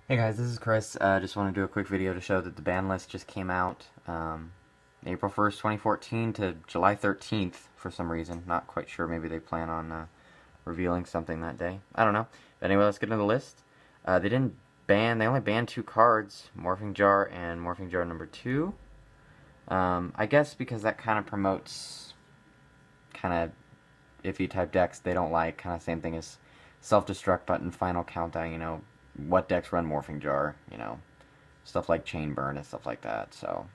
Hey guys, this is Chris. Just want to do a quick video to show that the ban list just came out April 1st, 2014 to July 13th for some reason. Not quite sure. Maybe they plan on revealing something that day. I don't know. But anyway, let's get into the list. They only banned two cards, Morphing Jar and Morphing Jar number 2. I guess because that kind of promotes kind of iffy type decks they don't like. Kind of same thing as Self-Destruct button, Final Countdown, what decks run Morphing Jar, stuff like Chain Burn and stuff like that. So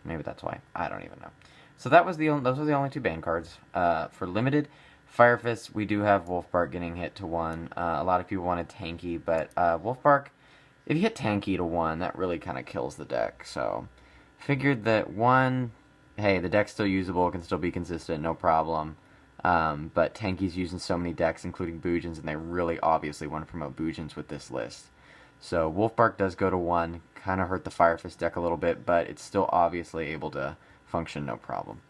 maybe that's why. I don't even know. So those were the only two ban cards. For limited, Fire Fist, we do have Wolfbark getting hit to 1. A lot of people wanted Tanky, but Wolfbark, if you hit Tanky to 1, that really kind of kills the deck. So figured that 1, hey, the deck's still usable, can still be consistent, no problem. But Tanky's using so many decks, including Boojins, and they really obviously want to promote Boojins with this list. So Wolfbark does go to 1, kind of hurt the Fire Fist deck a little bit, but it's still obviously able to function no problem.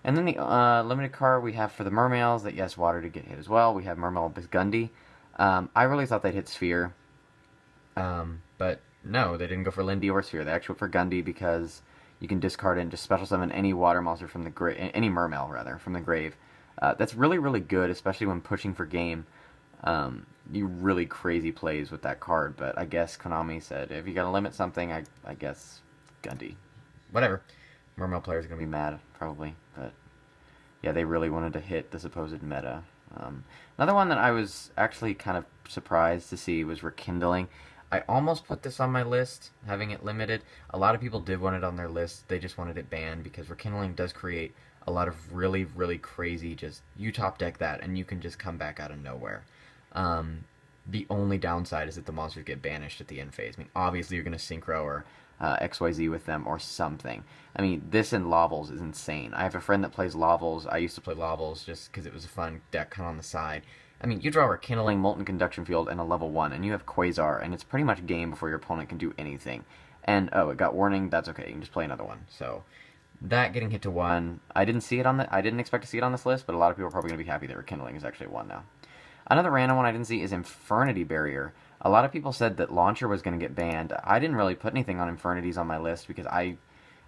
And then the limited card we have for the Mermails, that yes, water to get hit as well. We have Mermail Bisgundi. I really thought they'd hit Sphere, but no, they didn't go for Lindy or Sphere. They actually went for Gundy because you can discard it and just special summon any water monster from the grave, any Mermail rather, from the grave. That's really, really good, especially when pushing for game. You really crazy plays with that card, but I guess Konami said, if you gotta limit something, I guess Gundy. Whatever. Mermail players are gonna be mad, probably, but yeah, they really wanted to hit the supposed meta. Another one that I was actually kind of surprised to see was Rekindling. I almost put this on my list, having it limited. A lot of people did want it on their list. They just wanted it banned because Rekindling does create a lot of really, really crazy, just you top deck that and you can just come back out of nowhere. The only downside is that the monsters get banished at the end phase. I mean, obviously you're going to Synchro or XYZ with them or something. I mean, this and Lavels is insane. I have a friend that plays Lavels. I used to play Lavels just because it was a fun deck kind of on the side. I mean, you draw Rekindling, Molten Conduction Field, and a level 1, and you have Quasar, and it's pretty much game before your opponent can do anything. And, oh, it got Warning, that's okay, you can just play another one. So, that getting hit to 1, I didn't expect to see it on this list, but a lot of people are probably going to be happy that Rekindling is actually 1 now. Another random one I didn't see is Infernity Barrier. A lot of people said that Launcher was going to get banned. I didn't really put anything on Infernities on my list because I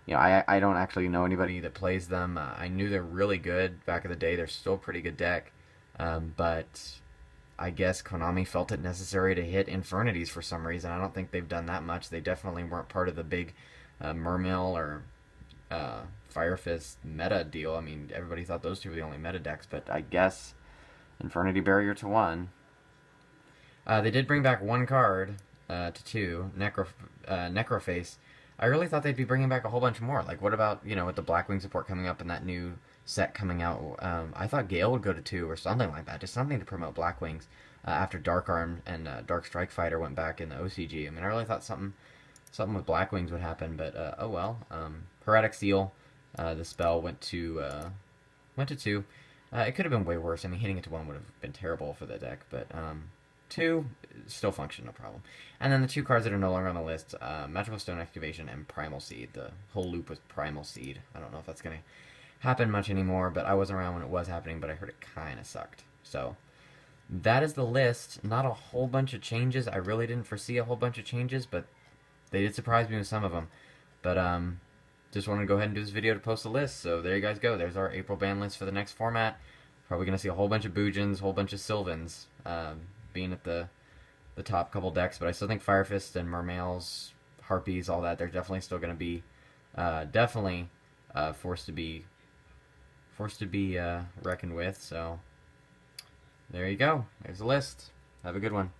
don't actually know anybody that plays them. I knew they're really good back in the day. They're still a pretty good deck. But I guess Konami felt it necessary to hit Infernities for some reason. I don't think they've done that much. They definitely weren't part of the big Mermail or Fire Fist meta deal. I mean, everybody thought those two were the only meta decks, but I guess Infernity Barrier to 1. They did bring back one card to 2, Necroface. I really thought they'd be bringing back a whole bunch more. Like, what about, with the Blackwing support coming up and that new set coming out? I thought Gale would go to 2 or something like that. Just something to promote Blackwings after Dark Arm and Dark Strike Fighter went back in the OCG. I mean, I really thought something with Blackwings would happen, but oh well. Heretic Seal, the spell went to 2. It could have been way worse. I mean, hitting it to 1 would have been terrible for the deck, but 2 still function, no problem. And then the 2 cards that are no longer on the list, Magical Stone Excavation and Primal Seed. The whole loop with Primal Seed. I don't know if that's going to happen much anymore, but I wasn't around when it was happening, but I heard it kind of sucked. So, that is the list. Not a whole bunch of changes. I really didn't foresee a whole bunch of changes, but they did surprise me with some of them. But, just wanted to go ahead and do this video to post a list. So there you guys go. There's our April ban list for the next format. Probably going to see a whole bunch of Boojins, a whole bunch of Sylvans being at the top couple decks. But I still think Fire Fist and Mermails, Harpies, all that, they're definitely still going to be forced to be reckoned with. So there you go. There's a list. Have a good one.